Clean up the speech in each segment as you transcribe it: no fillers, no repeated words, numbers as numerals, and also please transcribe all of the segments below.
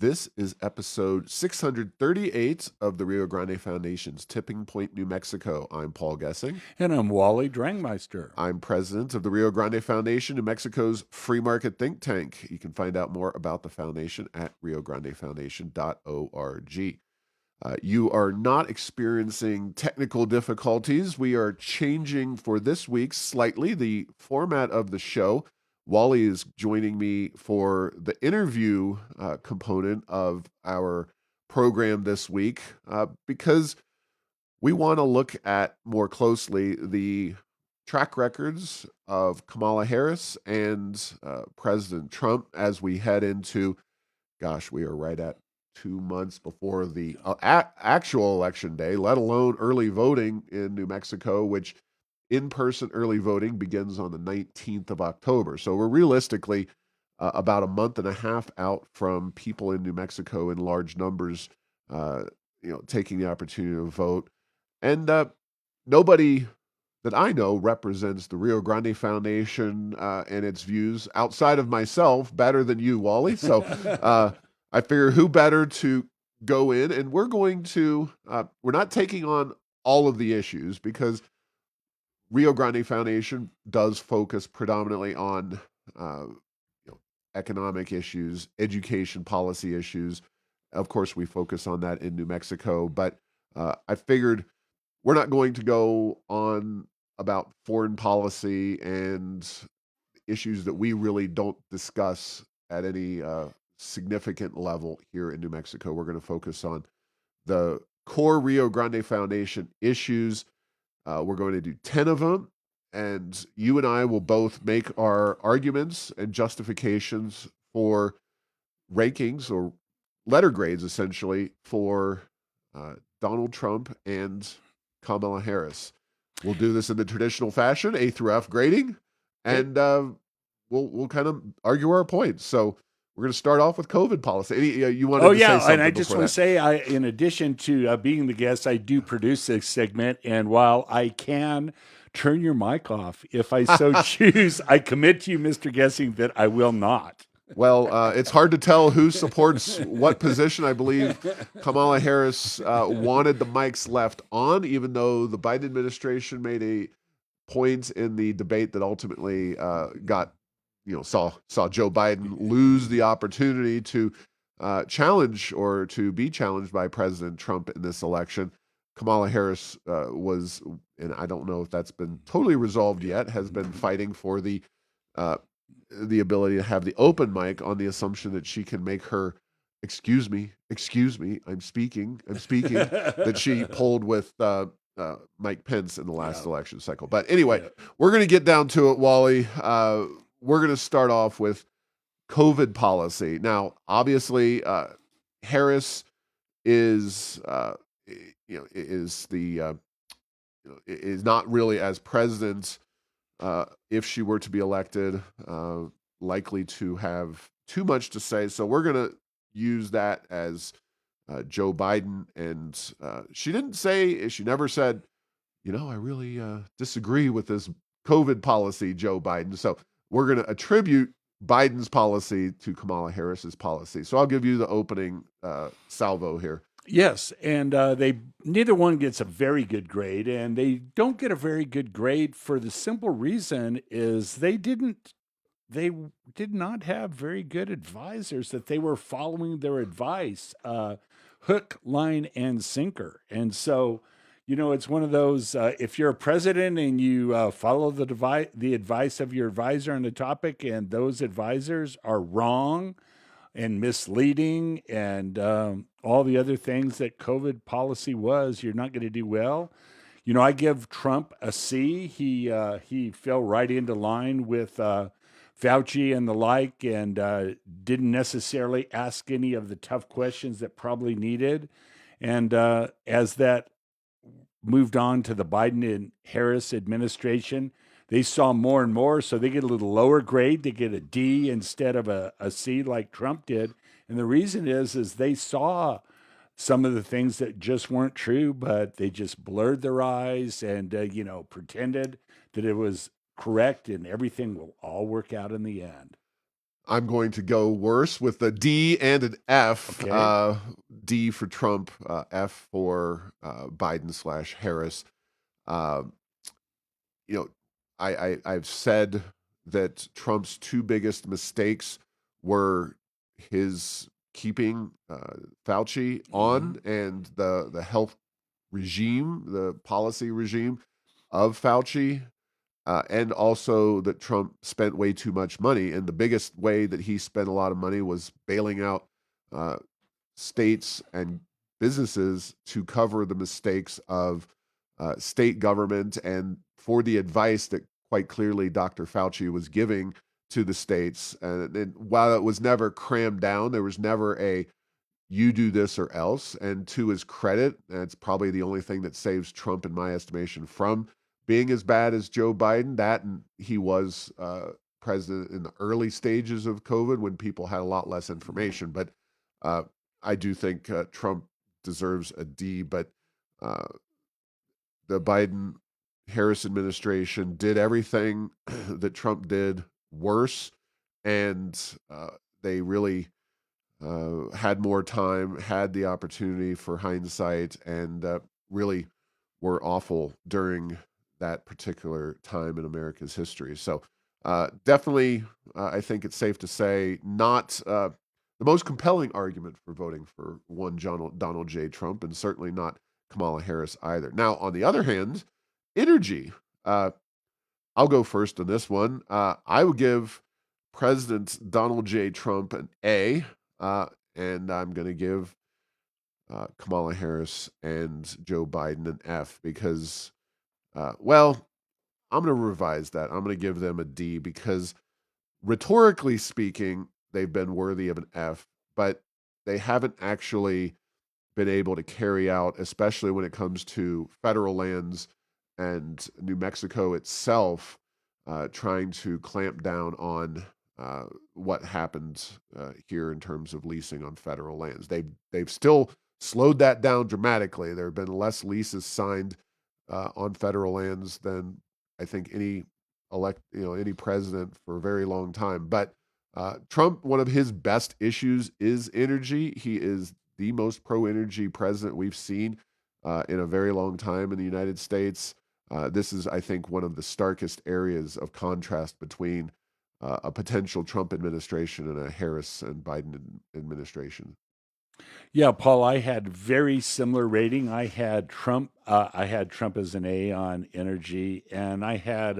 This is episode 638 of the Rio Grande Foundation's Tipping Point, New Mexico. I'm Paul Gessing. And I'm Wally Drangmeister. I'm president of the Rio Grande Foundation, New Mexico's free market think tank. You can find out more about the foundation at riograndefoundation.org. You are not experiencing technical difficulties. We are changing for this week slightly the format of the show. Wally is joining me for the interview component of our program this week because we want to look at more closely the track records of Kamala Harris and President Trump as we head into, we are right at 2 months before the actual election day, let alone early voting in New Mexico, which in-person early voting begins on the 19th of October. So we're realistically about a month and a half out from people in New Mexico in large numbers, taking the opportunity to vote. And nobody that I know represents the Rio Grande Foundation and its views outside of myself better than you, Wally. So I figure who better to go in, and we're going to, we're not taking on all of the issues because Rio Grande Foundation does focus predominantly on economic issues, education policy issues. Of course, we focus on that in New Mexico, but I figured we're not going to go on about foreign policy and issues that we really don't discuss at any significant level here in New Mexico. We're going to focus on the core Rio Grande Foundation issues. We're going to do 10 of them, and you and I will both make our arguments and justifications for rankings or letter grades, essentially, for Donald Trump and Kamala Harris. We'll do this in the traditional fashion, A through F grading, and we'll kind of argue our points. So we're going to start off with COVID policy. You wanted to say something? And I just want to say, in addition to being the guest, I do produce this segment, and while I can turn your mic off if I so choose, I commit to you, Mr. Guessing, that I will not. Well, it's hard to tell who supports what position. I believe Kamala Harris wanted the mics left on, even though the Biden administration made a point in the debate that ultimately saw Joe Biden lose the opportunity to challenge or to be challenged by President Trump in this election. Kamala Harris was, and I don't know if that's been totally resolved yet, has been fighting for the ability to have the open mic on the assumption that she can make her excuse me, I'm speaking that she pulled with Mike Pence in the last election cycle. But anyway, we're going to get down to it, Wally. We're going to start off with COVID policy. Now, obviously, Harris is is not really, as president, if she were to be elected, likely to have too much to say. So we're going to use that as Joe Biden. And she never said, I really disagree with this COVID policy, Joe Biden. So we're going to attribute Biden's policy to Kamala Harris's policy. So I'll give you the opening salvo here. Yes, and neither one gets a very good grade, and they don't get a very good grade for the simple reason is they did not have very good advisors that they were following their advice, hook, line, and sinker. And so, it's one of those, if you're a president and you follow the advice of your advisor on the topic, and those advisors are wrong and misleading and all the other things that COVID policy was, you're not going to do well. I give Trump a C. He fell right into line with Fauci and the like, and didn't necessarily ask any of the tough questions that probably needed. And as that moved on to the Biden and Harris administration, they saw more and more, so they get a little lower grade. They get a D instead of a C like Trump did. And the reason is they saw some of the things that just weren't true, but they just blurred their eyes and, pretended that it was correct and everything will all work out in the end. I'm going to go worse with a D and an F. Okay. D for Trump, F for Biden slash Harris. Uh, you know, I've said that Trump's two biggest mistakes were his keeping Fauci Hmm. on and the health regime, the policy regime of Fauci, and also that Trump spent way too much money. And the biggest way that he spent a lot of money was bailing out uh, states and businesses to cover the mistakes of state government and for the advice that quite clearly Dr. Fauci was giving to the states. And while it was never crammed down, there was never a you do this or else. And to his credit, that's probably the only thing that saves Trump, in my estimation, from being as bad as Joe Biden. That and he was president in the early stages of COVID when people had a lot less information. But uh, I do think Trump deserves a D. But uh, the Biden Harris administration did everything that Trump did worse, and they really had more time, had the opportunity for hindsight, and really were awful during that particular time in America's history. So, definitely, I think it's safe to say, not the most compelling argument for voting for one Donald J. Trump, and certainly not Kamala Harris either. Now, on the other hand, energy. Uh, I'll go first on this one. I would give President Donald J. Trump an A, uh, and I'm going to give Kamala Harris and Joe Biden an F because, well, I'm going to revise that. I'm going to give them a D because rhetorically speaking, they've been worthy of an F, but they haven't actually been able to carry out, especially when it comes to federal lands and New Mexico itself, trying to clamp down on uh, what happened here in terms of leasing on federal lands. They've still slowed that down dramatically. There have been less leases signed on federal lands than I think any president for a very long time. But Trump, one of his best issues is energy. He is the most pro energy president we've seen in a very long time in the United States. This is, I think, one of the starkest areas of contrast between a potential Trump administration and a Harris and Biden administration. Yeah, Paul, I had very similar rating. I had Trump as an A on energy, and I had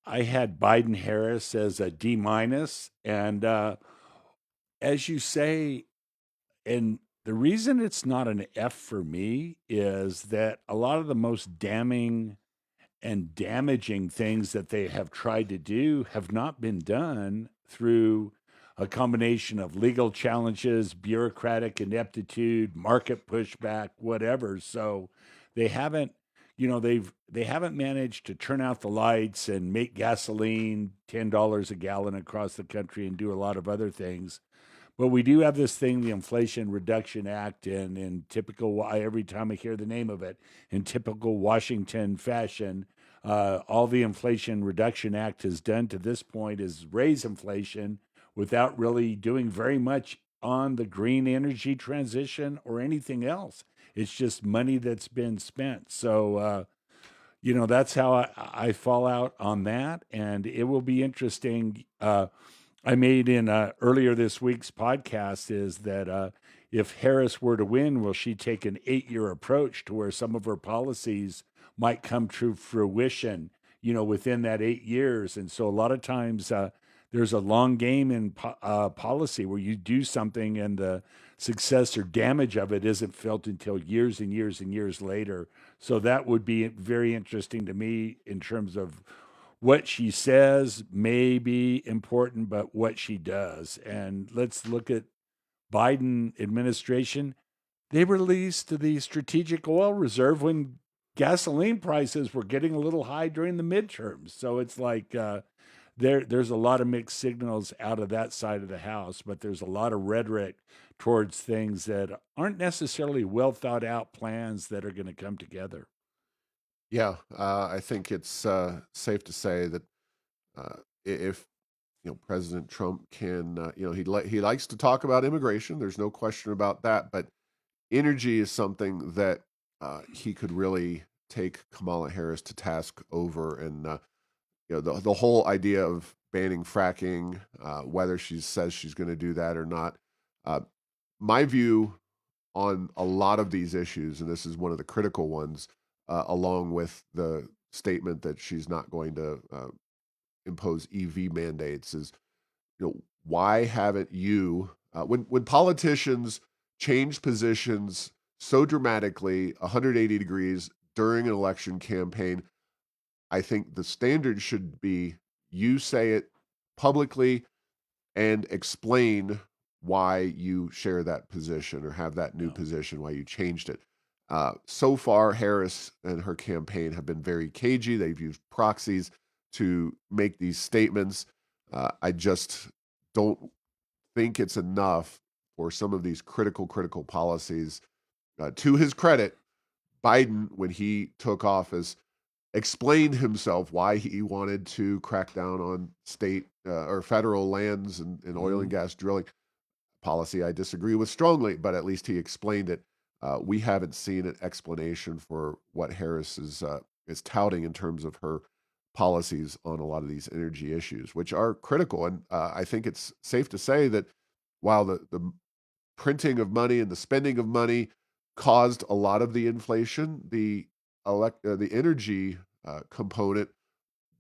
Biden Harris as a D minus. And as you say, and the reason it's not an F for me is that a lot of the most damning and damaging things that they have tried to do have not been done through a combination of legal challenges, bureaucratic ineptitude, market pushback, whatever. So they haven't, they haven't managed to turn out the lights and make gasoline $10 a gallon across the country and do a lot of other things. But we do have this thing, the Inflation Reduction Act, and in typical, every time I hear the name of it, in typical Washington fashion, all the Inflation Reduction Act has done to this point is raise inflation without really doing very much on the green energy transition or anything else. It's just money that's been spent. So, that's how I fall out on that. And it will be interesting. I made in earlier this week's podcast is that if Harris were to win, will she take an 8-year approach to where some of her policies might come to fruition, within that 8 years? And so a lot of times there's a long game in policy where you do something and the success or damage of it isn't felt until years and years and years later. So that would be very interesting to me in terms of what she says may be important, but what she does. And let's look at Biden administration. They released the strategic oil reserve when gasoline prices were getting a little high during the midterms. So it's like there's a lot of mixed signals out of that side of the house, but there's a lot of rhetoric towards things that aren't necessarily well thought out plans that are going to come together. Yeah, I think it's safe to say that if President Trump can, he likes to talk about immigration. There's no question about that. But energy is something that he could really take Kamala Harris to task over, and the whole idea of banning fracking, whether she says she's going to do that or not. Uh, my view on a lot of these issues, and this is one of the critical ones, along with the statement that she's not going to impose EV mandates, is why haven't you when politicians change positions so dramatically 180 degrees during an election campaign? I think the standard should be you say it publicly and explain why you share that position or have that new Yeah. position, why you changed it. So far, Harris and her campaign have been very cagey. They've used proxies to make these statements. I just don't think it's enough for some of these critical policies. To his credit, Biden, when he took office, explained himself why he wanted to crack down on state or federal lands and oil and Mhm. gas drilling policy. I disagree with strongly, but at least he explained it. We haven't seen an explanation for what Harris is touting in terms of her policies on a lot of these energy issues, which are critical. And I think it's safe to say that while the printing of money and the spending of money caused a lot of the inflation, the energy component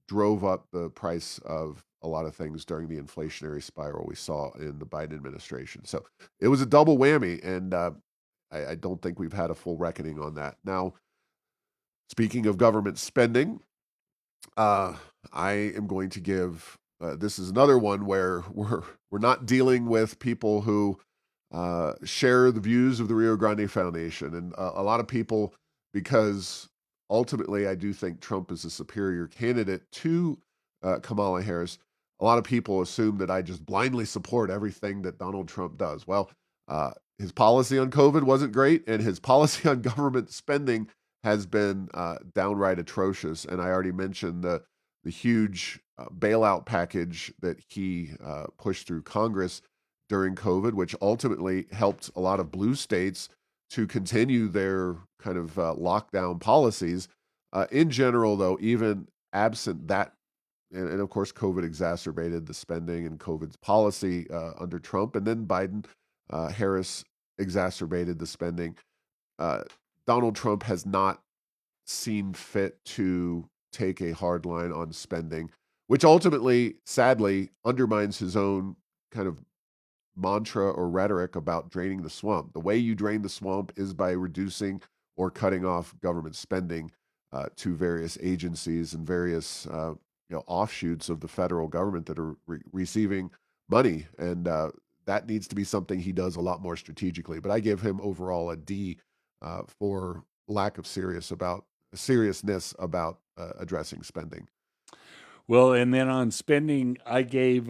drove up the price of a lot of things during the inflationary spiral we saw in the Biden administration. So it was a double whammy, and I don't think we've had a full reckoning on that. Now, speaking of government spending, uh, I am going to give. This is another one where we're not dealing with people who share the views of the Rio Grande Foundation, and a lot of people, because ultimately I do think Trump is a superior candidate to Kamala Harris. A lot of people assume that I just blindly support everything that Donald Trump does. Well, his policy on COVID wasn't great, and his policy on government spending has been downright atrocious. And I already mentioned the huge bailout package that he pushed through Congress during COVID, which ultimately helped a lot of blue states to continue their kind of lockdown policies. In general, though, even absent that, and of course, COVID exacerbated the spending and COVID's policy under Trump, and then Biden, Harris exacerbated the spending. Uh, Donald Trump has not seen fit to take a hard line on spending, which ultimately, sadly, undermines his own kind of mantra or rhetoric about draining the swamp. The way you drain the swamp is by reducing or cutting off government spending to various agencies and various offshoots of the federal government that are receiving money, and that needs to be something he does a lot more strategically. But I give him overall a D for lack of seriousness about addressing spending. Well, and then on spending, I gave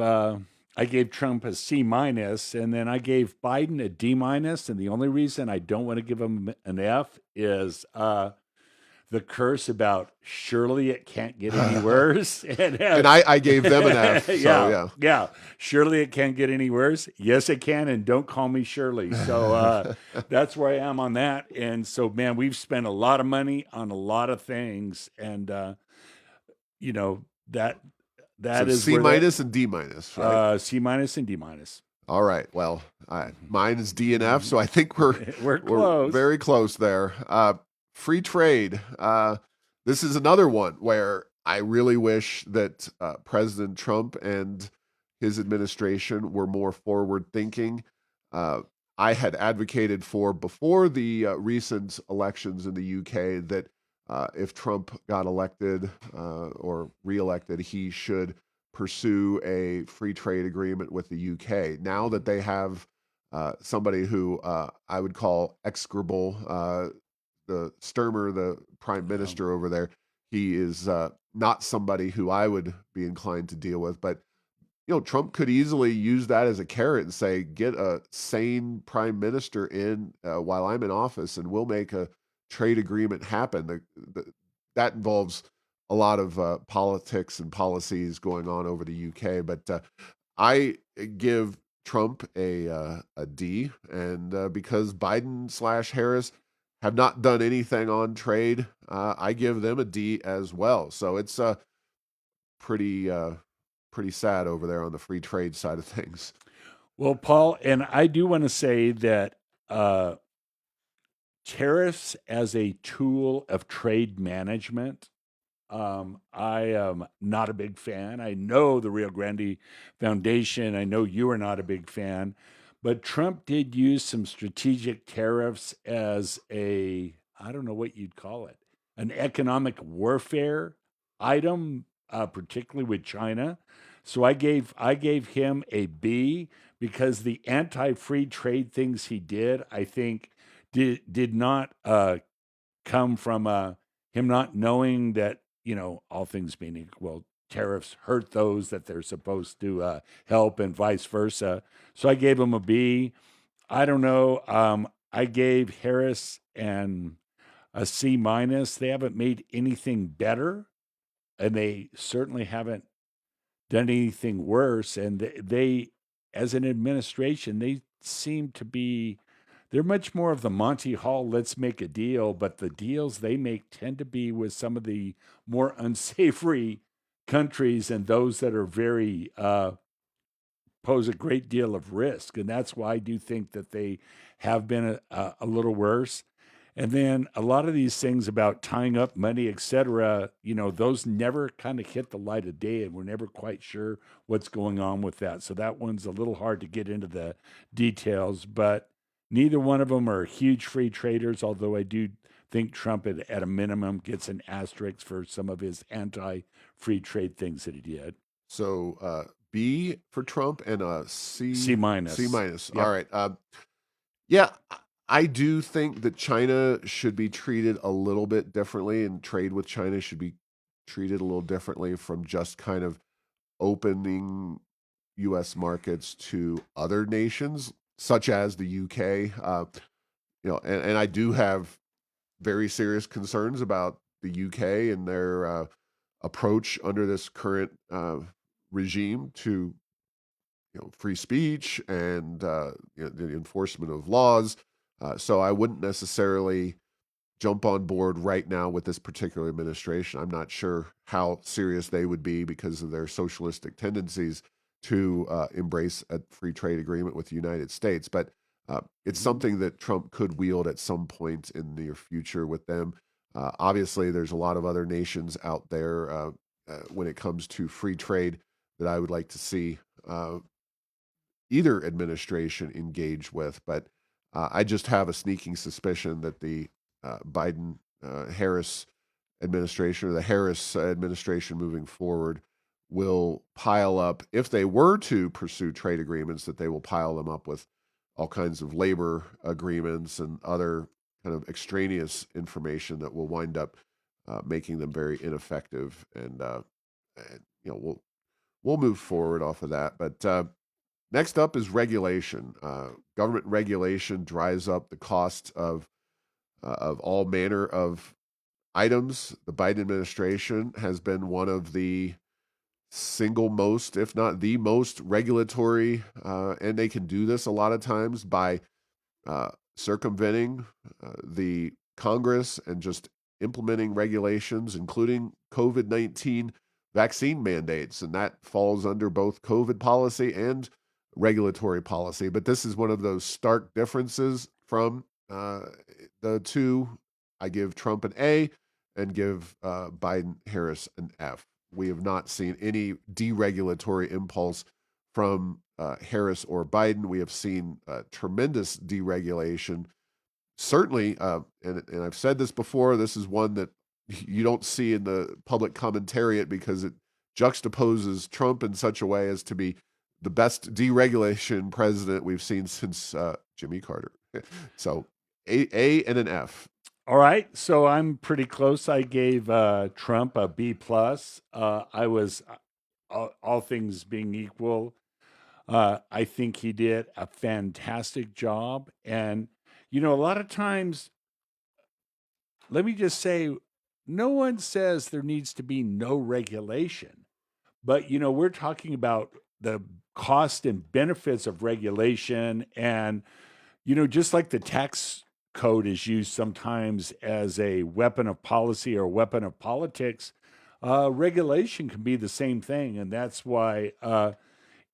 Trump a C minus, and then I gave Biden a D minus. And the only reason I don't want to give him an F is the curse about surely it can't get any worse. And And I gave them an F. So yeah, yeah. yeah, surely it can't get any worse. Yes, it can, and don't call me Shirley. So that's where I am on that. And so, man, we've spent a lot of money on a lot of things, and you know that So that is C where that minus and D minus, right? C minus and D minus. All right. Well, mine is D and F, so I think we're We're we're close. very close there. Free trade. This is another one where I really wish that President Trump and his administration were more forward thinking. Uh, I had advocated for before the recent elections in the UK that if Trump got elected or reelected, he should pursue a free trade agreement with the UK. Now that they have somebody who I would call execrable, the Sturmer, the prime Um, minister over there, he is not somebody who I would be inclined to deal with. But Trump could easily use that as a carrot and say, get a sane prime minister in while I'm in office, and we'll make a trade agreement happen. That involves a lot of politics and policies going on over the UK, but I give Trump a D, and because Biden slash Harris have not done anything on trade, I give them a D as well. So it's pretty pretty sad over there on the free trade side of things. Well, Paul, and I do want to say that uh, tariffs as a tool of trade management, I am not a big fan. I know the Rio Grande Foundation, I know you are not a big fan, but Trump did use some strategic tariffs as a, I don't know what you'd call it, an economic warfare item, particularly with China. So I gave him a B because the anti-free trade things he did, I think, did not come from him not knowing that, all things being equal, tariffs hurt those that they're supposed to help, and vice versa. So I gave him a B. I don't know. I gave Harris and a C minus. They haven't made anything better, and they certainly haven't done anything worse. And they, as an administration, they seem to be, they're much more of the Monty Hall, let's make a deal, but the deals they make tend to be with some of the more unsavory countries and those that are very pose a great deal of risk. And that's why I do think that they have been a little worse. And then a lot of these things about tying up money, et cetera, those never kind of hit the light of day, and we're never quite sure what's going on with that. So that one's a little hard to get into the details, but neither one of them are huge free traders, although I do think Trump at a minimum gets an asterisk for some of his anti free trade things that he did. So B for Trump and a C C minus. minus. All Yep. right. Yeah, I do think that China should be treated a little bit differently, and trade with China should be treated a little differently from just kind of opening U.S. markets to other nations, such as the UK. And I do have very serious concerns about the UK and their approach under this current regime to free speech and the enforcement of laws. So I wouldn't necessarily jump on board right now with this particular administration. I'm not sure how serious they would be because of their socialistic tendencies to embrace a free trade agreement with the United States. But it's Mhm. something that Trump could wield at some point in the near future with them. Obviously, there's a lot of other nations out there when it comes to free trade that I would like to see either administration engage with. But I just have a sneaking suspicion that the Biden Harris administration or the Harris administration moving forward will pile up, if they were to pursue trade agreements, that they will pile them up with all kinds of labor agreements and other kind of extraneous information that will wind up making them very ineffective. And we'll move forward off of that. But next up is regulation. Government regulation drives up the cost of all manner of items. The Biden administration has been one of the single most, if not the most, regulatory, and they can do this a lot of times by circumventing the Congress and just implementing regulations, including COVID-19 vaccine mandates. And that falls under both COVID policy and regulatory policy. But this is one of those stark differences from the two. I give Trump an A and give Biden Harris an F. We have not seen any deregulatory impulse from Harris or Biden. We have seen tremendous deregulation. Certainly, and I've said this before, this is one that you don't see in the public commentariat because it juxtaposes Trump in such a way as to be the best deregulation president we've seen since Jimmy Carter. So, A and an F. All right, so I'm pretty close. I gave Trump a B plus. I was all things being equal, I think he did a fantastic job. And a lot of times, let me just say, no one says there needs to be no regulation. But, we're talking about the cost and benefits of regulation. And, just like the tax code is used sometimes as a weapon of policy or a weapon of politics, regulation can be the same thing. And that's why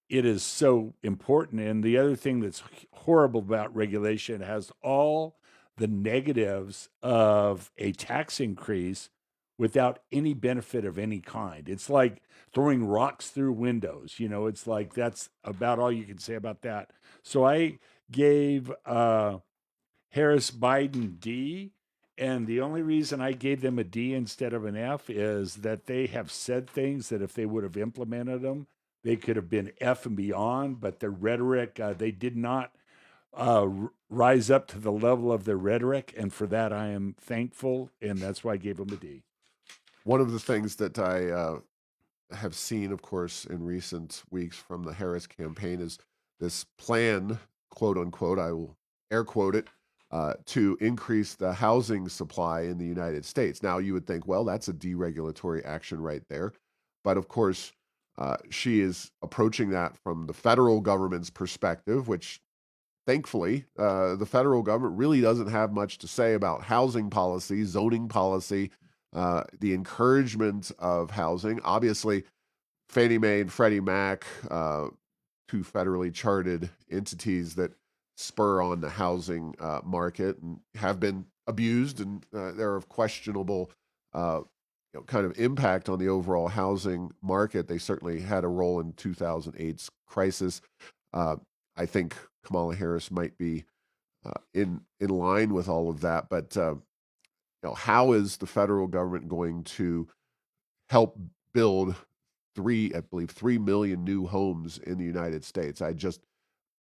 it is so important. And the other thing that's horrible about regulation, it has all the negatives of a tax increase without any benefit of any kind. It's like throwing rocks through windows. It's like that's about all you can say about that. So I gave Harris Biden D. And the only reason I gave them a D instead of an F is that they have said things that if they would have implemented them, they could have been F and beyond. But their rhetoric, they did not rise up to the level of their rhetoric. And for that, I am thankful. And that's why I gave them a D. One of the things that I have seen, of course, in recent weeks from the Harris campaign is this plan, quote unquote, I will air quote it, to increase the housing supply in the United States. Now, you would think, well, that's a deregulatory action right there. But of course, she is approaching that from the federal government's perspective, which thankfully, the federal government really doesn't have much to say about housing policy, zoning policy, the encouragement of housing. Obviously, Fannie Mae and Freddie Mac, two federally chartered entities that spur on the housing market and have been abused, and they're of questionable, kind of impact on the overall housing market. They certainly had a role in 2008's crisis. Uh, I think Kamala Harris might be in line with all of that, but how is the federal government going to help build I believe 3 million new homes in the United States? I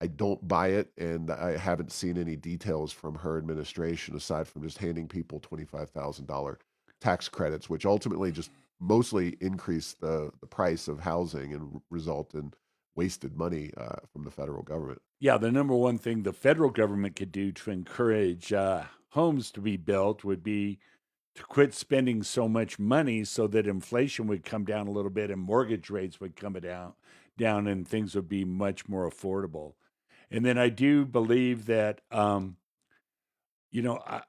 don't buy it, and I haven't seen any details from her administration aside from just handing people $25,000 tax credits, which ultimately just mostly increase the price of housing and result in wasted money from the federal government. Yeah, the number one thing the federal government could do to encourage homes to be built would be to quit spending so much money so that inflation would come down a little bit and mortgage rates would come down and things would be much more affordable. And then I do believe that you know, I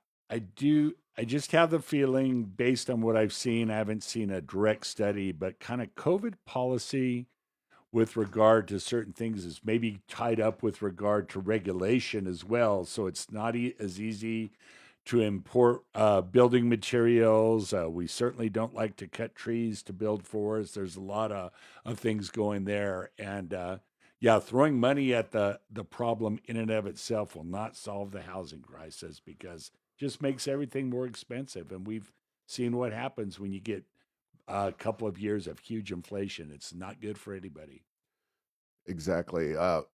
I just have the feeling based on what I've seen, I haven't seen a direct study, but kind of COVID policy with regard to certain things is maybe tied up with regard to regulation as well. So it's not as easy to import building materials. We certainly don't like to cut trees to build forests. There's a lot of things going there. And yeah, throwing money at the problem in and of itself will not solve the housing crisis because it just makes everything more expensive. And we've seen what happens when you get a couple of years of huge inflation. It's not good for anybody. Exactly.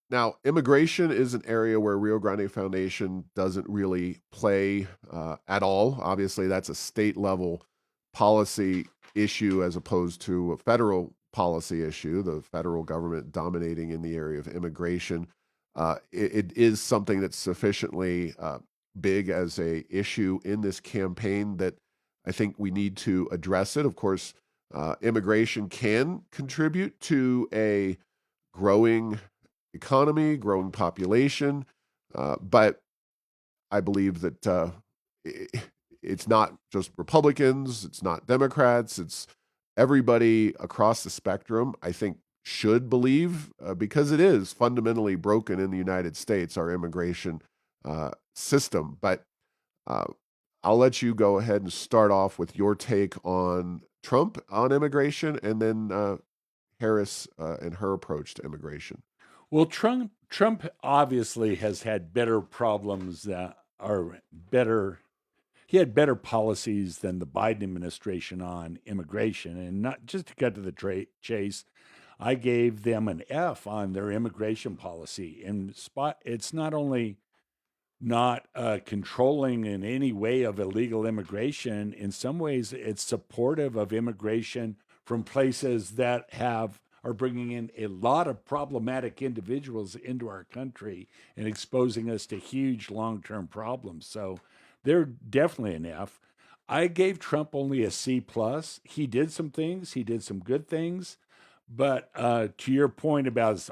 Now, immigration is an area where Rio Grande Foundation doesn't really play at all. Obviously, that's a state level policy issue as opposed to a federal policy issue, the federal government dominating in the area of immigration. It is something that's sufficiently big as a issue in this campaign that I think we need to address it. Of course, immigration can contribute to a growing economy, growing population. But I believe that it's not just Republicans, it's not Democrats, it's everybody across the spectrum, I think, should believe, because it is fundamentally broken in the United States, our immigration system. But uh, I'll let you go ahead and start off with your take on Trump on immigration, and then Harris and her approach to immigration. Well, Trump obviously has had better problems that are better. He had better policies than the Biden administration on immigration, and not just to cut to the chase. I gave them an F on their immigration policy. And spot, it's not only not controlling in any way of illegal immigration. In some ways, it's supportive of immigration from places that have are bringing in a lot of problematic individuals into our country and exposing us to huge long-term problems. So they're definitely an F. I gave Trump only a C plus. He did some things. He did some good things, but to your point about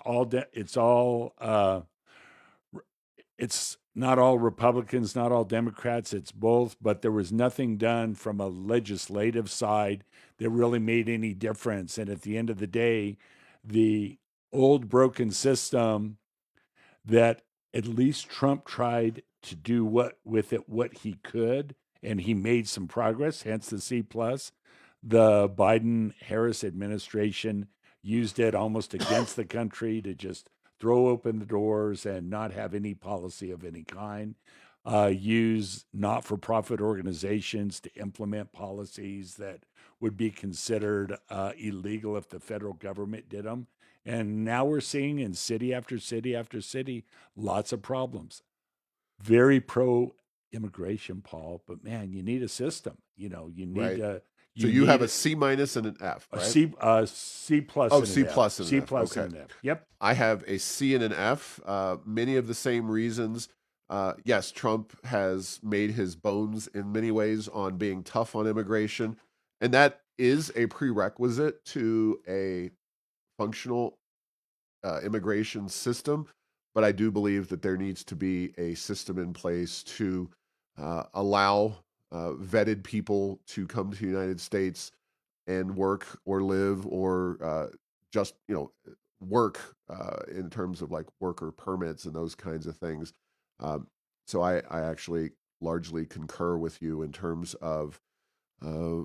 it's not all Republicans, not all Democrats. It's both. But there was nothing done from a legislative side that really made any difference. And at the end of the day, the old broken system that at least Trump tried to do what he could, and he made some progress. Hence the C plus. The Biden Harris administration used it almost against the country to just throw open the doors and not have any policy of any kind. Use not for profit organizations to implement policies that would be considered illegal if the federal government did them. And now we're seeing in city after city after city lots of problems. Very pro immigration, Paul, but man, you need a system. You need Right. a So you you have need a C minus and an F, a right? C plus Oh, and an C F. plus and an C F. plus Okay. and an F. Yep. I have a C and an F. Many of the same reasons. Yes, Trump has made his bones in many ways on being tough on immigration, and that is a prerequisite to a functional immigration system. But I do believe that there needs to be a system in place to allow vetted people to come to the United States and work or live or just work in terms of like worker permits and those kinds of things. Um, so I actually largely concur with you in terms of uh,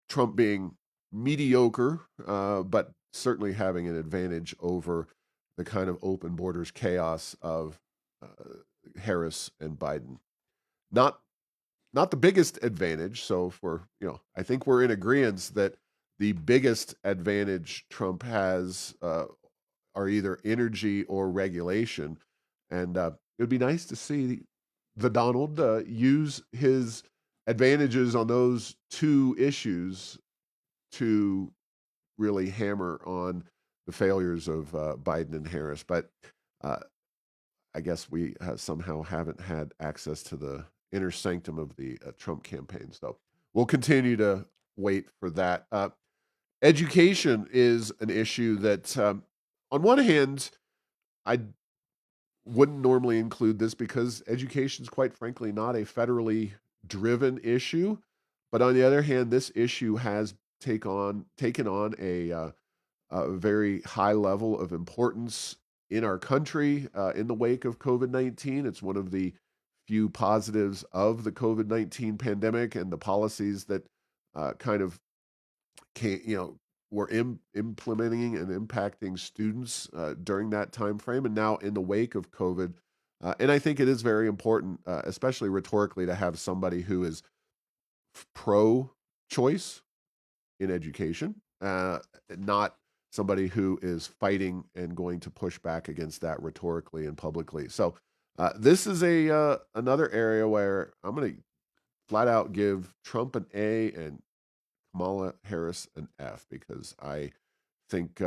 Trump being mediocre, but certainly having an advantage over the kind of open borders chaos of Harris and Biden. Not not the biggest advantage. So for I think we're in agreement that the biggest advantage Trump has are either energy or regulation, and it would be nice to see the Donald use his advantages on those two issues to really hammer on the failures of Biden and Harris. But uh, I guess we somehow haven't had access to the inner sanctum of the Trump campaign. So we'll continue to wait for that. Education is an issue that, on one hand, I wouldn't normally include this because education is quite frankly not a federally driven issue. But on the other hand, this issue has taken on a very high level of importance in our country in the wake of COVID 19. It's one of the few positives of the COVID 19 pandemic and the policies that kind of were implementing and impacting students during that time frame, and now in the wake of COVID. And I think it is very important, especially rhetorically, to have somebody who is pro choice in education, not somebody who is fighting and going to push back against that rhetorically and publicly. So this is a another area where I'm going to flat out give Trump an A and Kamala Harris an F because I think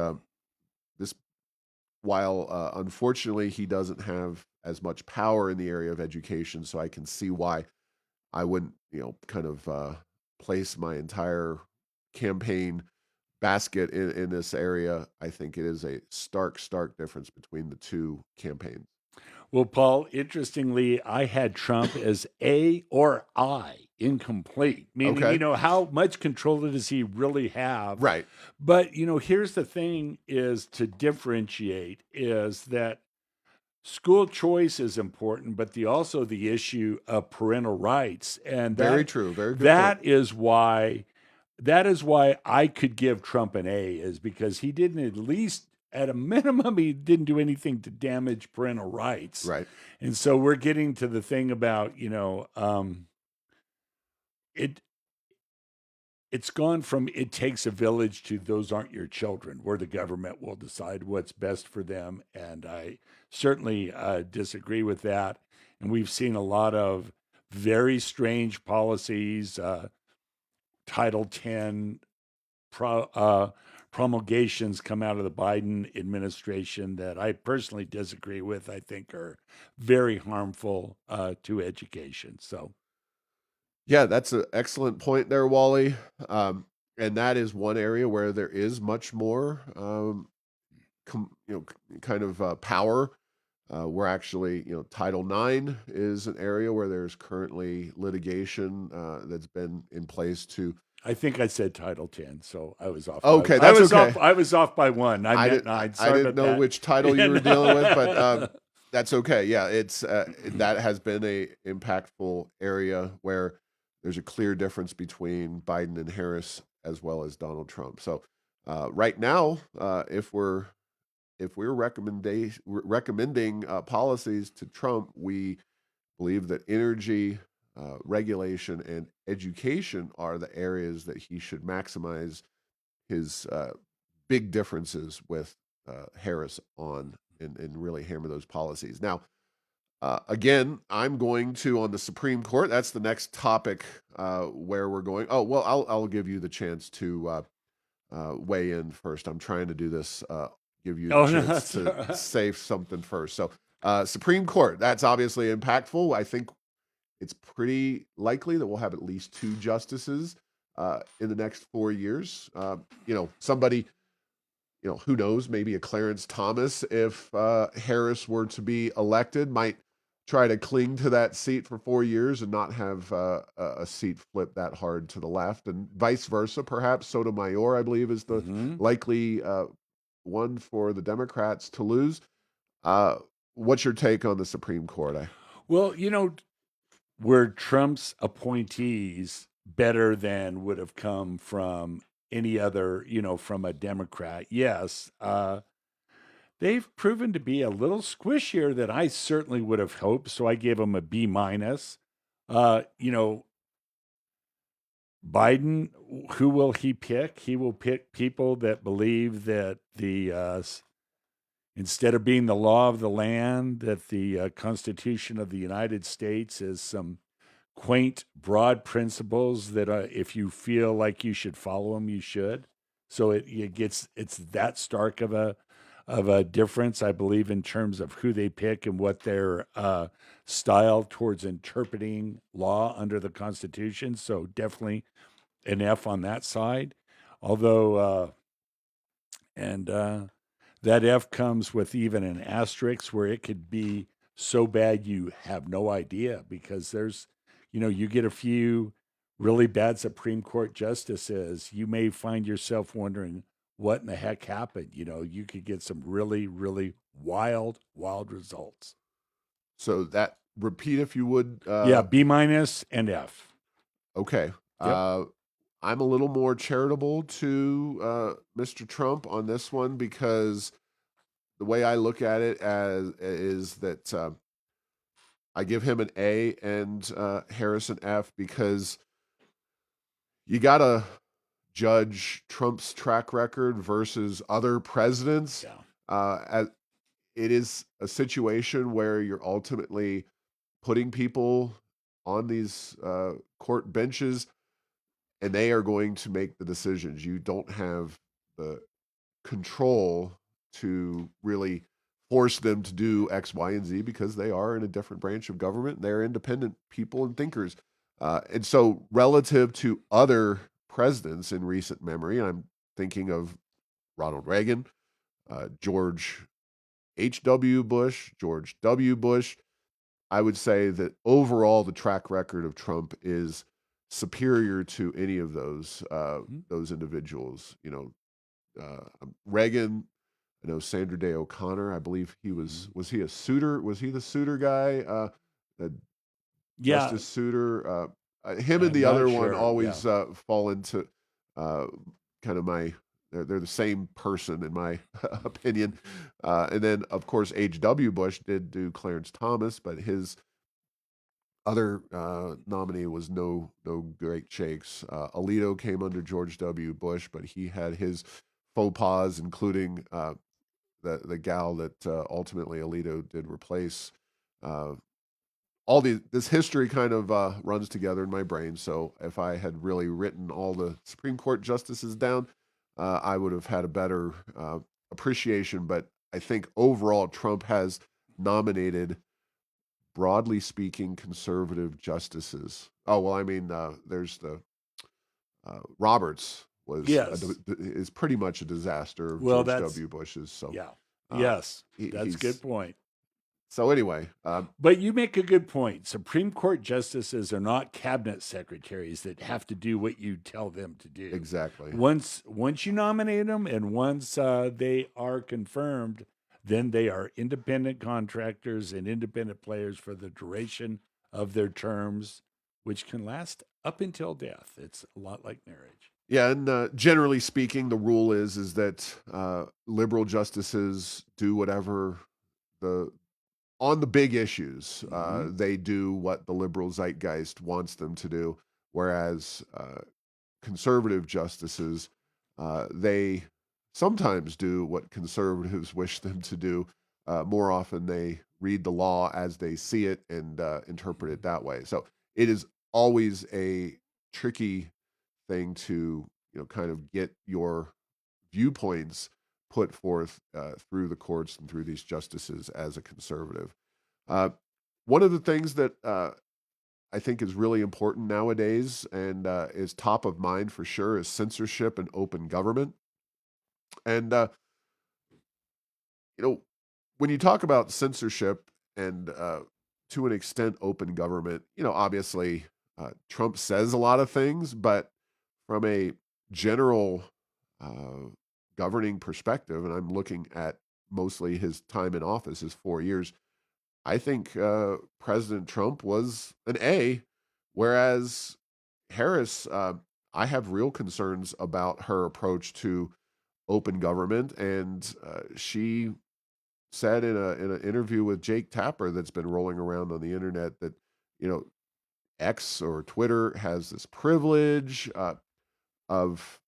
this, while unfortunately he doesn't have as much power in the area of education, so I can see why I wouldn't, kind of place my entire campaign basket in this area. I think it is a stark difference between the two campaigns. Well, Paul, interestingly, I had Trump as A or I, incomplete, meaning, Okay. how much control does he really have? Right. But, here's the thing is to differentiate is that school choice is important, but also the issue of parental rights. And Very that true. Very good point. that is why that is why I could give Trump an A, is because he didn't, at least at a minimum, he didn't do anything to damage parental rights. Right. And so we're getting to the thing about, it it's gone from it takes a village to those aren't your children, where the government will decide what's best for them. And I certainly disagree with that. And we've seen a lot of very strange policies, Title 10 promulgations come out of the Biden administration that I personally disagree with. I think are very harmful to education. So Yeah, that's an excellent point there, Wally. And that is one area where there is much more, kind of power. We're actually, Title IX is an area where there's currently litigation that's been in place to. I think I said Title 10, so I was off by Okay, that's okay. I was off by one. I I meant didn't nine. I Sorry didn't about know that. which title you were dealing with, but that's okay. Yeah, it's that has been a impactful area where there's a clear difference between Biden and Harris as well as Donald Trump. So right now, if we're recommending policies to Trump, we believe that energy, regulation, and education are the areas that he should maximize his big differences with Harris on and really hammer those policies. Now, again, I'm going to on the Supreme Court. That's the next topic where we're going. Oh well, I'll give you the chance to weigh in first. I'm trying to do this. Give you the Oh no, chance that's all to right. say something first. So, Supreme Court. That's obviously impactful. I think it's pretty likely that we'll have at least two justices in the next 4 years. Somebody, who knows, maybe a Clarence Thomas, if Harris were to be elected, might try to cling to that seat for 4 years and not have a seat flip that hard to the left, and vice versa. Perhaps Sotomayor, I believe, is the Hmm. likely one for the Democrats to lose. Uh, what's your take on the Supreme Court? Well, were Trump's appointees better than would have come from any other, from a Democrat? Yes. They've proven to be a little squishier than I certainly would have hoped. So I gave them a B minus. Uh, you know, Biden, who will he pick? He will pick people that believe that instead of being the law of the land, that the Constitution of the United States is some quaint, broad principles that if you feel like you should follow them, you should. So it's that stark of a difference, I believe, in terms of who they pick and what their style towards interpreting law under the Constitution. So definitely an F on that side. Although, and that F comes with even an asterisk where it could be so bad you have no idea because you get a few really bad Supreme Court justices, you may find yourself wondering what in the heck happened. You could get some really, really wild, wild results. So that repeat if you would. Yeah, B minus and F. Okay. Yep. I'm a little more charitable to Mr. Trump on this one because the way I look at it as is that I give him an A and Harris an F because you gotta judge Trump's track record versus other presidents. Yeah. As it is a situation where you're ultimately putting people on these court benches and they are going to make the decisions. You don't have the control to really force them to do X, Y, and Z because they are in a different branch of government. They're independent people and thinkers. And so, relative to other presidents in recent memory, I'm thinking of Ronald Reagan, George H.W. Bush, George W. Bush. I would say that overall, the track record of Trump is superior to any of Mhm. those individuals. Reagan. I know Sandra Day O'Connor. I believe he was. Mhm. Was he a suitor? Was he the suitor guy? Uh, Yeah, Justice Souter. Him and I'm the not other one sure. Yeah. always fall into uh, kind of my. They're the same person in my opinion. And then, of course, H.W. Bush did do Clarence Thomas, but his other nominee was no great shakes. Alito came under George W. Bush, but he had his faux pas, including the gal that ultimately Alito did replace. Uh, all this history kind of runs together in my brain. So if I had really written all the Supreme Court justices down, I would have had a better appreciation. But I think overall, Trump has nominated broadly speaking, conservative justices. Oh, well, I mean, there's the Roberts Yes. is pretty much a disaster of Well, George that's W. Bush's. So yeah. uh, Yes, that's a good he's point. so anyway. But you make a good point. Supreme Court justices are not cabinet secretaries that have to do what you tell them to do. Exactly. Once you nominate them and once they are confirmed, then they are independent contractors and independent players for the duration of their terms, which can last up until death. It's a lot like marriage. Yeah, and generally speaking, the rule is that liberal justices do whatever the on the big issues. Hmm. They do what the liberal zeitgeist wants them to do, whereas conservative justices they sometimes do what conservatives wish them to do. More often, they read the law as they see it and interpret it that way. So it is always a tricky thing to kind of get your viewpoints put forth through the courts and through these justices as a conservative. Uh, One of the things that I think is really important nowadays and is top of mind for sure is censorship and open government. And you know, when you talk about censorship and to an extent open government, obviously Trump says a lot of things, but from a general uh, governing perspective, and I'm looking at mostly his time in office, his 4 years, I think President Trump was an A, whereas Harris, I have real concerns about her approach to open government, and she said in an interview with Jake Tapper that's been rolling around on the internet that you know X or Twitter has this privilege of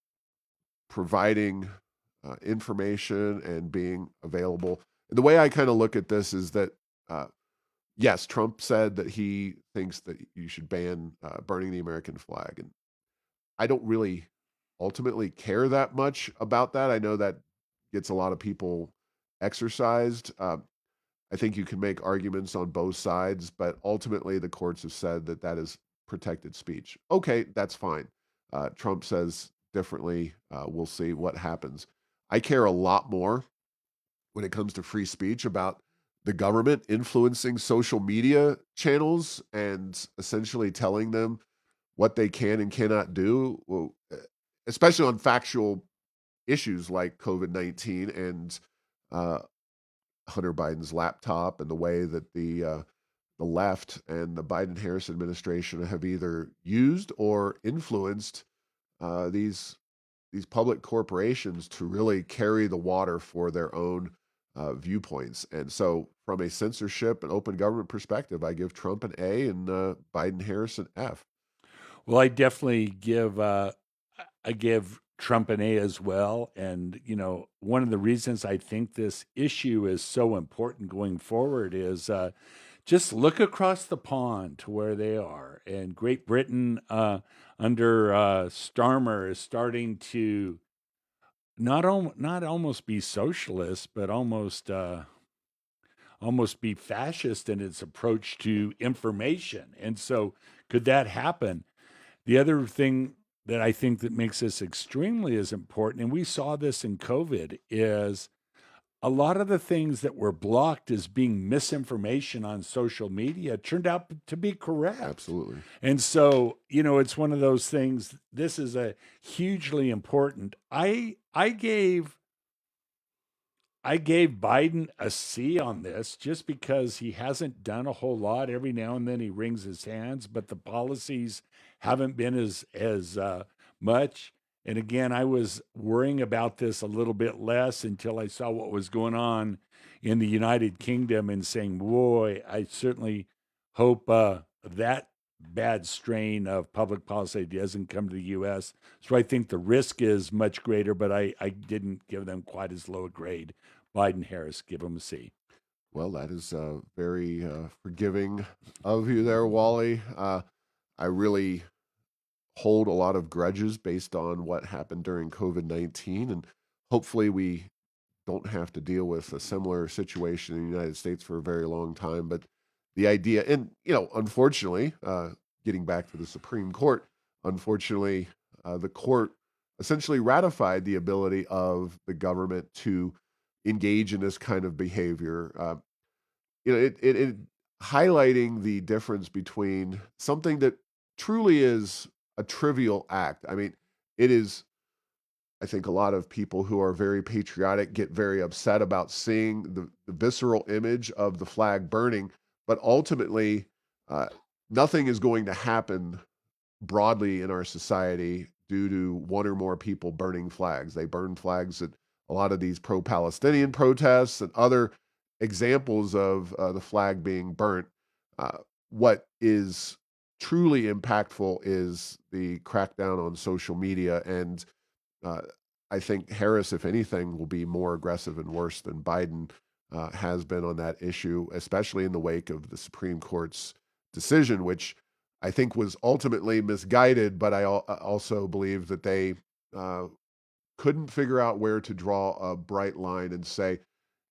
providing information and being available. And the way I kind of look at this is that uh, yes, Trump said that he thinks that you should ban burning the American flag, and I don't really ultimately care that much about that. I know that gets a lot of people exercised. I think you can make arguments on both sides, but ultimately the courts have said that that is protected speech. Okay, that's fine. Trump says differently. We'll see what happens. I care a lot more when it comes to free speech about the government influencing social media channels and essentially telling them what they can and cannot do, well, especially on factual issues like COVID-19 and uh, Hunter Biden's laptop and the way that the left and the Biden Harris administration have either used or influenced uh, these these public corporations to really carry the water for their own viewpoints. And so, from a censorship and open government perspective, I give Trump an A and Biden Harris an F. Well, I give Trump an A as well. And, one of the reasons I think this issue is so important going forward is just look across the pond to where they are. And Great Britain, under Starmer, is starting to not almost be socialist, but almost be fascist in its approach to information. And so, could that happen? The other thing that I think that makes this extremely as important, and we saw this in COVID, is a lot of the things that were blocked as being misinformation on social media turned out to be correct. Absolutely. And so, it's one of those things. This is a hugely important. I gave Biden a C on this just because he hasn't done a whole lot. Every now and then he wrings his hands, but the policies haven't been as much. And again, I was worrying about this a little bit less until I saw what was going on in the United Kingdom and saying, boy, I certainly hope that bad strain of public policy doesn't come to the U.S. So I think the risk is much greater, but I didn't give them quite as low a grade. Biden Harris, give him a C. Well, that is very forgiving of you there, Wally. I really hold a lot of grudges based on what happened during COVID-19, and hopefully we don't have to deal with a similar situation in the United States for a very long time. But the idea, and unfortunately, getting back to the Supreme Court, unfortunately, the court essentially ratified the ability of the government to engage in this kind of behavior. It highlighting the difference between something that truly is a trivial act. I mean, it is. I think a lot of people who are very patriotic get very upset about seeing the visceral image of the flag burning, but ultimately, uh, nothing is going to happen broadly in our society due to one or more people burning flags. They burn flags at a lot of these pro Palestinian protests and other examples of the flag being burnt. Uh, what is truly impactful is the crackdown on social media. And uh, I think Harris, if anything, will be more aggressive and worse than Biden has been on that issue, especially in the wake of the Supreme Court's decision, which I think was ultimately misguided. But I also believe that they uh, couldn't figure out where to draw a bright line and say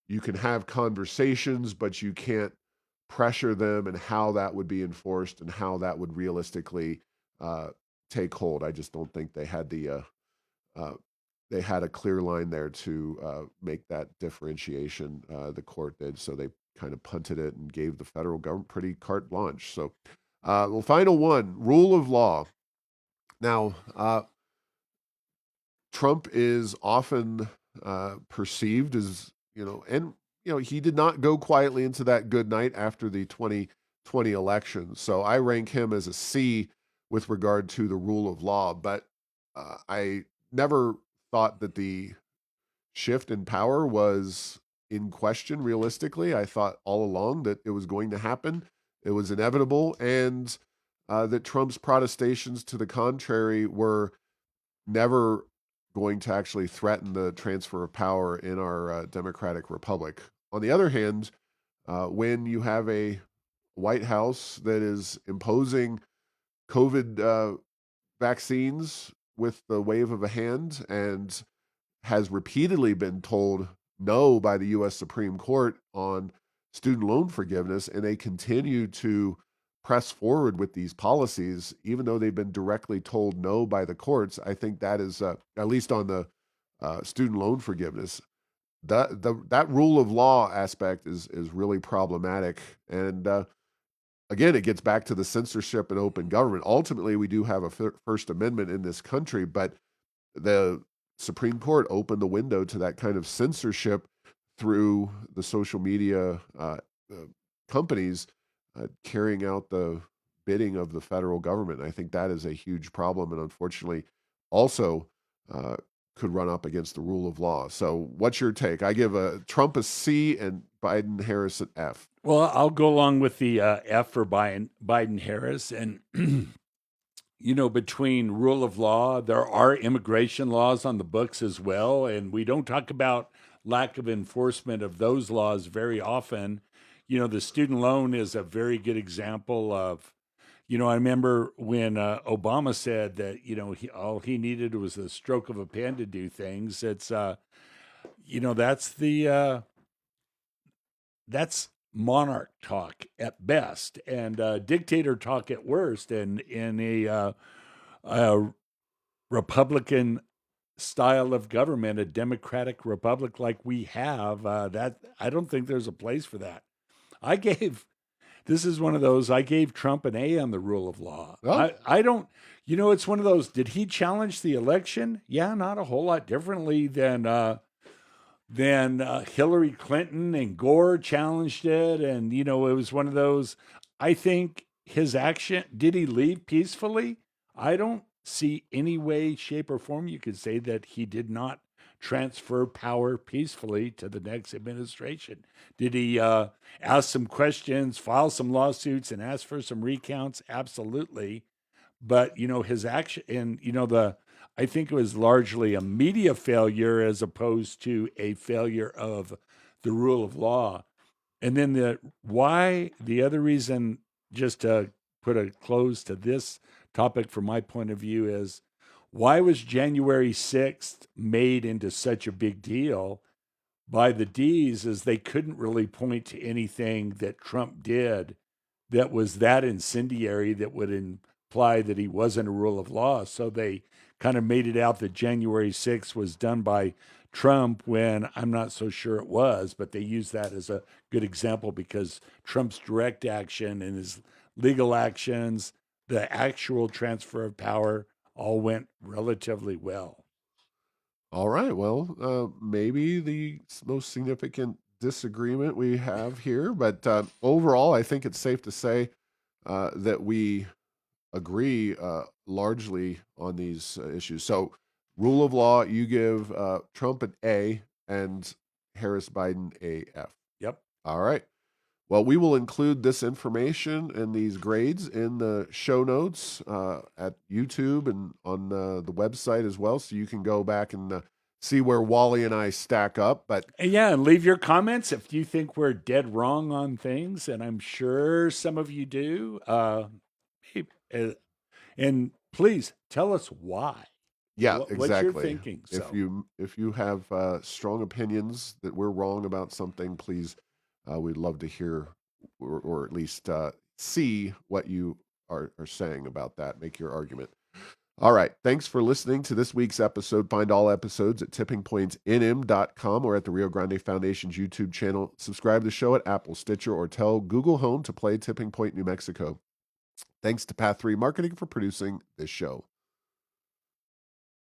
you can have conversations, but you can't pressure them, and how that would be enforced and how that would realistically uh, take hold. I just don't think uh, they had a clear line there to make that differentiation. The court did, so they kind of punted it and gave the federal government pretty carte blanche. So, well, final one: rule of law. Now, Trump is often perceived as, and he did not go quietly into that good night after the 2020 election. So I rank him as a C with regard to the rule of law. But I never thought that the shift in power was in question realistically. I thought all along that it was going to happen, it was inevitable, and that Trump's protestations to the contrary were never going to actually threaten the transfer of power in our democratic republic. On the other hand, when you have a White House that is imposing COVID vaccines with the wave of a hand and has repeatedly been told no by the U.S. Supreme Court on student loan forgiveness, and they continue to press forward with these policies, even though they've been directly told no by the courts. I think that is, at least on the student loan forgiveness, that rule of law aspect is really problematic. And again, it gets back to the censorship and open government. Ultimately, we do have a First Amendment in this country, but the Supreme Court opened the window to that kind of censorship through the social media uh, companies carrying out the bidding of the federal government. I think that is a huge problem, and unfortunately, also uh, could run up against the rule of law. So, what's your take? I give Trump a C and Biden Harris an F. Well, I'll go along with the F for Biden Harris. And, between rule of law, there are immigration laws on the books as well. And we don't talk about lack of enforcement of those laws very often. The student loan is a very good example of, I remember when Obama said that, all he needed was a stroke of a pen to do things. It's, that's that's monarch talk at best, and dictator talk at worst. And in a Republican style of government, a democratic republic like we have, that I don't think there's a place for that. I gave This is one of those. I gave Trump an A on the rule of law. Oh, I don't. It's one of those. Did he challenge the election? Yeah, not a whole lot differently than Hillary Clinton and Gore challenged it. And, it was one of those. I think his action, did he leave peacefully? I don't see any way, shape, or form you could say that he did not transfer power peacefully to the next administration. Did he ask some questions, file some lawsuits, and ask for some recounts? Absolutely. But his action, and I think it was largely a media failure as opposed to a failure of the rule of law. And then the other reason, just to put a close to this topic from my point of view, is why was January 6th made into such a big deal by the D's, is they couldn't really point to anything that Trump did that was that incendiary that would imply that he wasn't a rule of law. So they kind of made it out that January 6th was done by Trump when I'm not so sure it was, but they use that as a good example because Trump's direct action and his legal actions, the actual transfer of power, all went relatively well. All right. Well, maybe the most significant disagreement we have here, but overall, I think it's safe to say that we agree largely on these issues. So, rule of law, you give Trump an A and Harris Biden a F. Yep. All right. Well, we will include this information and these grades in the show notes at YouTube and on the website as well, so you can go back and see where Wally and I stack up. But And yeah, and leave your comments if you think we're dead wrong on things, and I'm sure some of you do. Uh, and please tell us why. yeah, What's your exactly. thinking? If So, you have strong opinions that we're wrong about something, please, we'd love to hear or at least see what you are saying about that. Make your argument. All right. Thanks for listening to this week's episode. Find all episodes at tippingpointsnm.com or at the Rio Grande Foundation's YouTube channel. Subscribe to the show at Apple, Stitcher, or tell Google Home to play Tipping Point New Mexico. Thanks to Path 3 Marketing for producing this show.